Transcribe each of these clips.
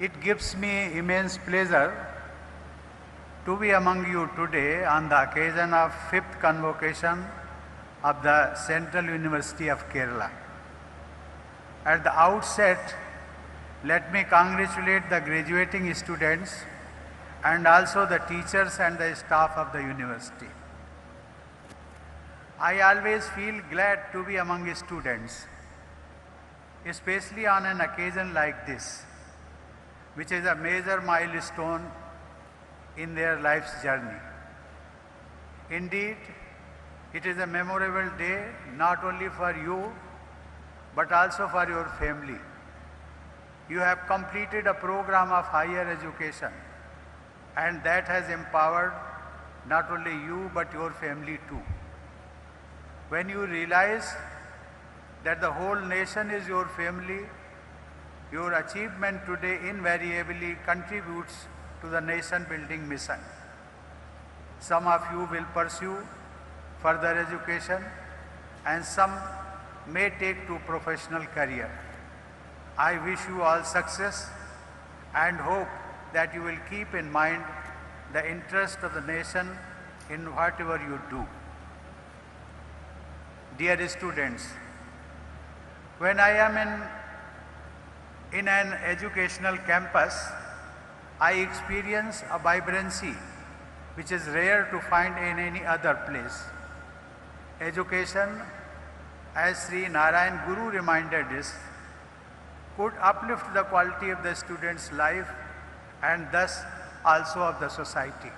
It gives me immense pleasure to be among you today on the occasion of 5th convocation of the Central University of Kerala. At the outset, let me congratulate the graduating students and also the teachers and the staff of the university. I always feel glad to be among students, especially on an occasion like this, which is a major milestone in their life's journey. Indeed, it is a memorable day not only for you, but also for your family. You have completed a program of higher education, and that has empowered not only you, but your family too. When you realize that the whole nation is your family, your achievement today invariably contributes to the nation-building mission. Some of you will pursue further education, and some may take to professional career. I wish you all success and hope that you will keep in mind the interest of the nation in whatever you do. Dear students, when I am in an educational campus, I experience a vibrancy which is rare to find in any other place. Education, as Sri Narayan Guru reminded us, could uplift the quality of the student's life and thus also of the society.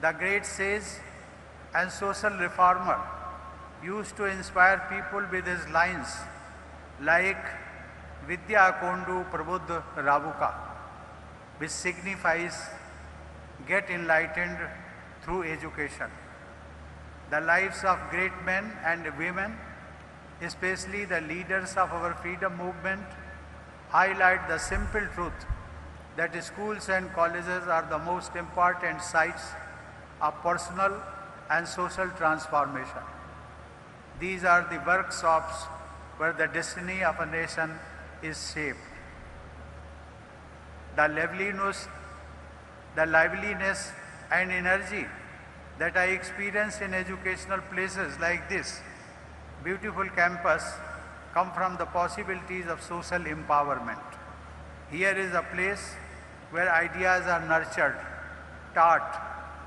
The great sage and social reformer used to inspire people with his lines like Vidya Kondu Prabuddha Ravuka, which signifies get enlightened through education. The lives of great men and women, especially the leaders of our freedom movement, highlight the simple truth that schools and colleges are the most important sites of personal and social transformation. These are the workshops where the destiny of a nation is shaped. The liveliness and energy that I experience in educational places like this beautiful campus come from the possibilities of social empowerment. Here is a place where ideas are nurtured, taught,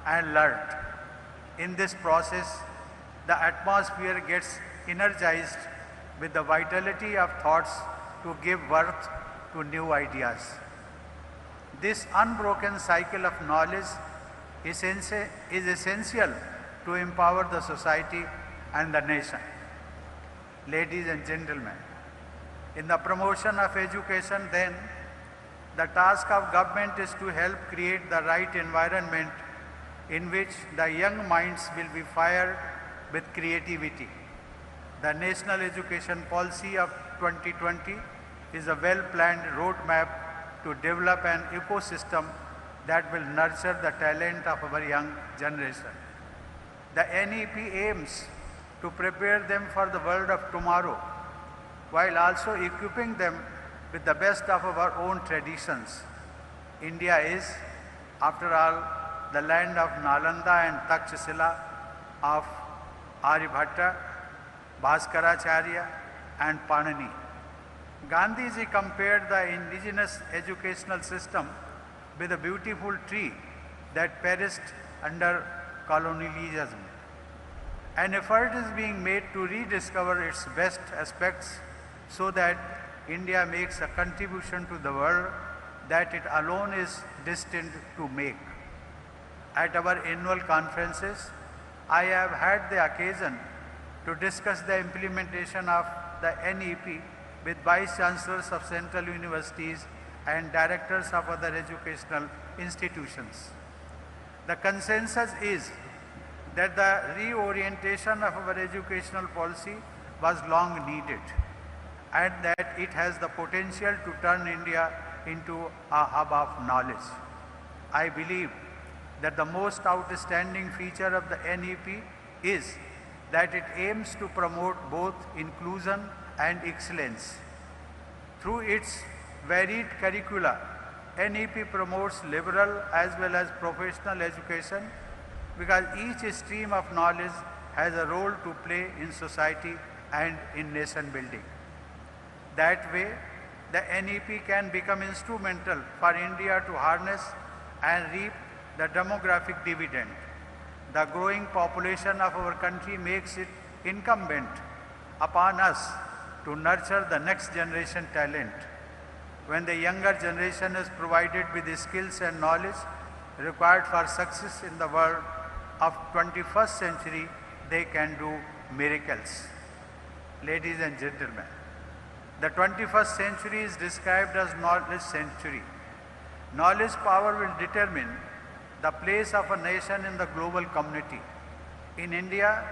and learned. In this process, the atmosphere gets energized with the vitality of thoughts to give birth to new ideas. This unbroken cycle of knowledge is essential to empower the society and the nation. Ladies and gentlemen, in the promotion of education then, the task of government is to help create the right environment in which the young minds will be fired with creativity. The National Education Policy of 2020 is a well-planned roadmap to develop an ecosystem that will nurture the talent of our young generation. The NEP aims to prepare them for the world of tomorrow, while also equipping them with the best of our own traditions. India is, after all, the land of Nalanda and Takshashila, of Aryabhatta, Bhaskaracharya, and Panini. Gandhiji compared the indigenous educational system with a beautiful tree that perished under colonialism. An effort is being made to rediscover its best aspects so that India makes a contribution to the world that it alone is destined to make. At our annual conferences, I have had the occasion to discuss the implementation of the NEP with Vice Chancellors of Central Universities and Directors of other educational institutions. The consensus is that the reorientation of our educational policy was long needed and that it has the potential to turn India into a hub of knowledge. I believe that the most outstanding feature of the NEP is that it aims to promote both inclusion and excellence. Through its varied curricula, NEP promotes liberal as well as professional education because each stream of knowledge has a role to play in society and in nation building. That way, the NEP can become instrumental for India to harness and reap the demographic dividend. The growing population of our country makes it incumbent upon us to nurture the next generation talent. When the younger generation is provided with the skills and knowledge required for success in the world of 21st century, they can do miracles. Ladies and gentlemen, the 21st century is described as knowledge century. Knowledge power will determine the place of a nation in the global community. In India,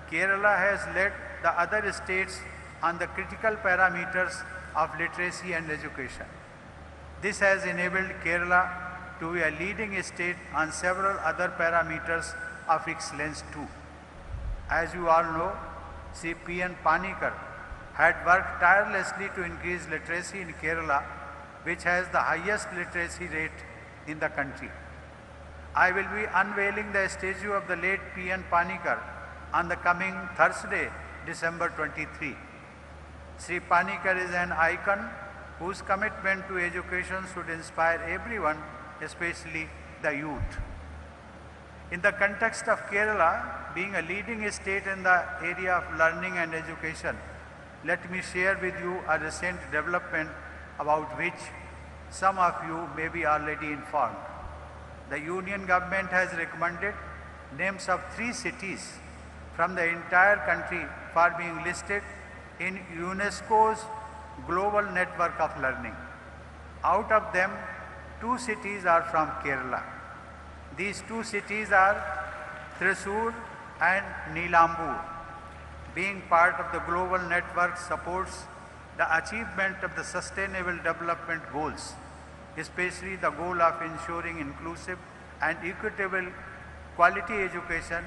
Kerala has led the other states on the critical parameters of literacy and education. This has enabled Kerala to be a leading state on several other parameters of excellence too. As you all know, Sri P.N. Panikar had worked tirelessly to increase literacy in Kerala, which has the highest literacy rate in the country. I will be unveiling the statue of the late P.N. Panikar on the coming Thursday, December 23. Sri Panikar is an icon whose commitment to education should inspire everyone, especially the youth. In the context of Kerala being a leading state in the area of learning and education, let me share with you a recent development about which some of you may be already informed. The Union government has recommended names of 3 cities from the entire country for being listed in UNESCO's global network of learning. Out of them, 2 cities are from Kerala. These 2 cities are Thrissur and Neelambur. Being part of the global network supports the achievement of the sustainable development goals, especially the goal of ensuring inclusive and equitable quality education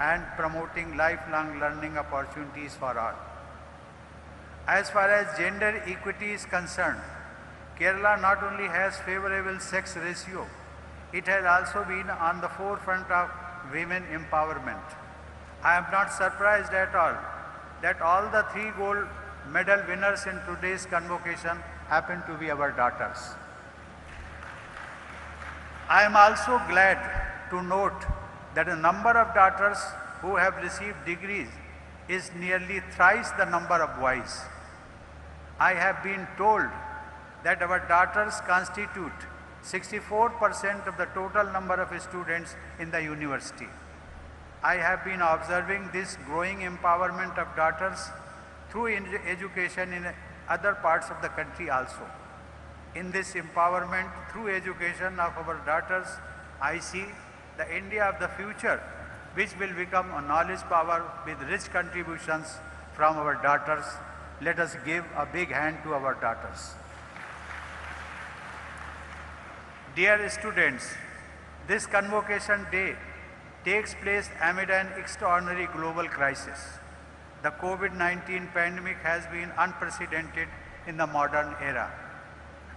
and promoting lifelong learning opportunities for all. As far as gender equity is concerned, Kerala not only has favorable sex ratio, it has also been on the forefront of women empowerment. I am not surprised at all that all the 3 gold medal winners in today's convocation happen to be our daughters. I am also glad to note that the number of daughters who have received degrees is nearly thrice the number of boys. I have been told that our daughters constitute 64% of the total number of students in the university. I have been observing this growing empowerment of daughters through education in other parts of the country also. In this empowerment through education of our daughters, I see the India of the future, which will become a knowledge power with rich contributions from our daughters. Let us give a big hand to our daughters. Dear students, this convocation day takes place amid an extraordinary global crisis. The COVID-19 pandemic has been unprecedented in the modern era.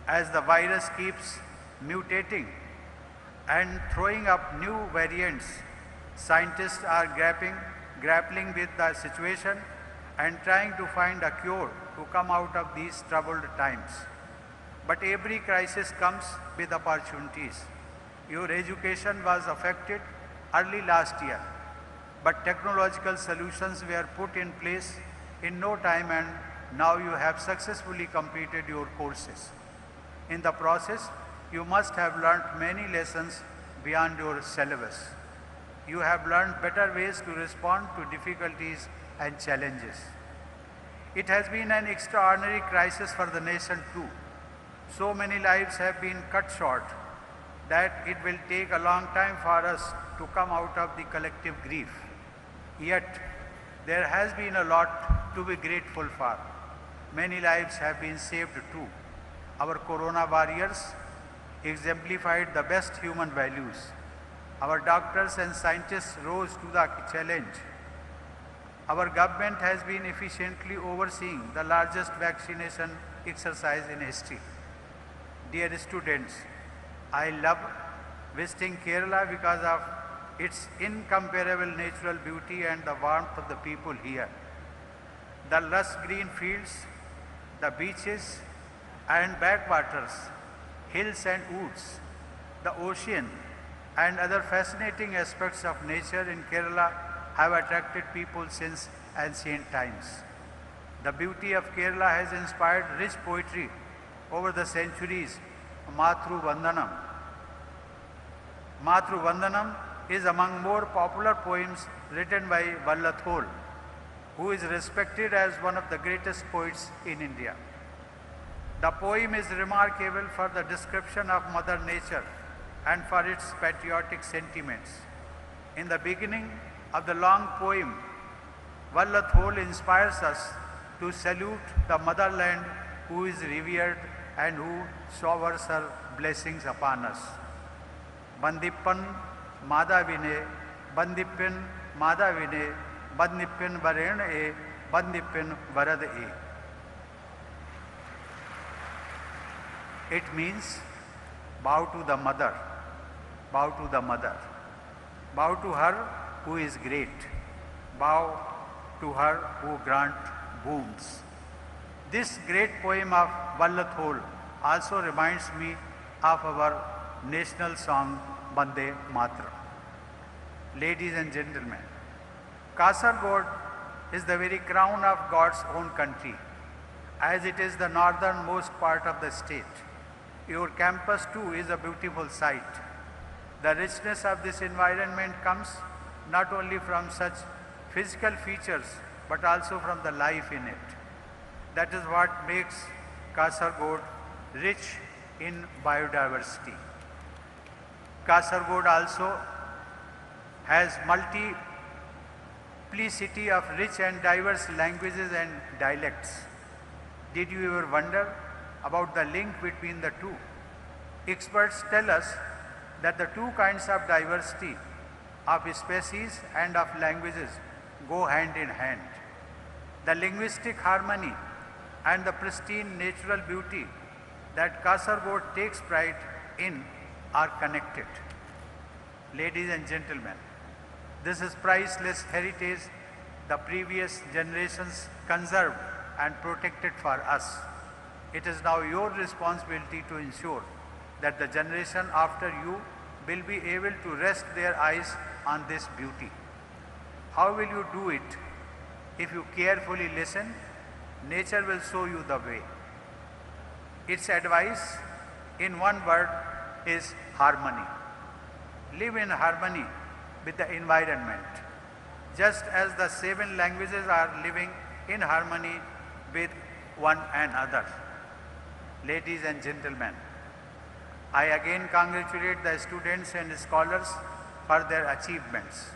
As the virus keeps mutating and throwing up new variants, scientists are grappling with the situation and trying to find a cure to come out of these troubled times. But every crisis comes with opportunities. Your education was affected early last year, but technological solutions were put in place in no time, and now you have successfully completed your courses. In the process, you must have learnt many lessons beyond your syllabus. You have learned better ways to respond to difficulties and challenges. It has been an extraordinary crisis for the nation too. So many lives have been cut short that it will take a long time for us to come out of the collective grief. Yet, there has been a lot to be grateful for. Many lives have been saved too. Our corona warriors exemplified the best human values. Our doctors and scientists rose to the challenge. Our government has been efficiently overseeing the largest vaccination exercise in history. Dear students, I love visiting Kerala because of its incomparable natural beauty and the warmth of the people here. The lush green fields, the beaches and backwaters, hills and woods, the ocean and other fascinating aspects of nature in Kerala have attracted people since ancient times. The beauty of Kerala has inspired rich poetry over the centuries. Matru Vandanam. Matru Vandanam is among more popular poems written by Vallathol, who is respected as one of the greatest poets in India. The poem is remarkable for the description of Mother Nature and for its patriotic sentiments. In the beginning of the long poem, Vallathol inspires us to salute the motherland who is revered and who showers her blessings upon us. Bandippan Madhavine, Bandippin Madhavine, Bandippin Varena e, Bandippin Varad e. It means bow to the mother, bow to the mother, bow to her who is great, bow to her who grant boons. This great poem of Vallathol also reminds me of our national song Bande Matra. Ladies and gentlemen, Kasargod is the very crown of God's own country, as it is the northernmost part of the state. Your campus too is a beautiful sight. The richness of this environment comes not only from such physical features, but also from the life in it. That is what makes Kasargod rich in biodiversity. Kasargod also has multiplicity of rich and diverse languages and dialects. Did you ever wonder about the link between the two? Experts tell us that the two kinds of diversity of species and of languages go hand in hand. The linguistic harmony and the pristine natural beauty that Kasargod takes pride in are connected. Ladies and gentlemen, this is priceless heritage the previous generations conserved and protected for us. It is now your responsibility to ensure that the generation after you will be able to rest their eyes on this beauty. How will you do it? If you carefully listen, nature will show you the way. Its advice, in one word, is harmony. Live in harmony with the environment, just as the 7 languages are living in harmony with one another. Ladies and gentlemen, I again congratulate the students and scholars for their achievements.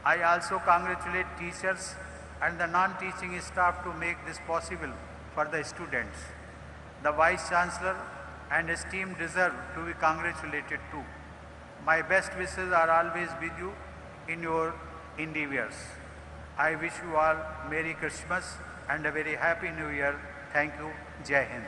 I also congratulate teachers and the non-teaching staff to make this possible for the students. The Vice Chancellor and his team deserve to be congratulated too. My best wishes are always with you in your endeavors. I wish you all Merry Christmas and a very Happy New Year. Thank you. Jai Hind.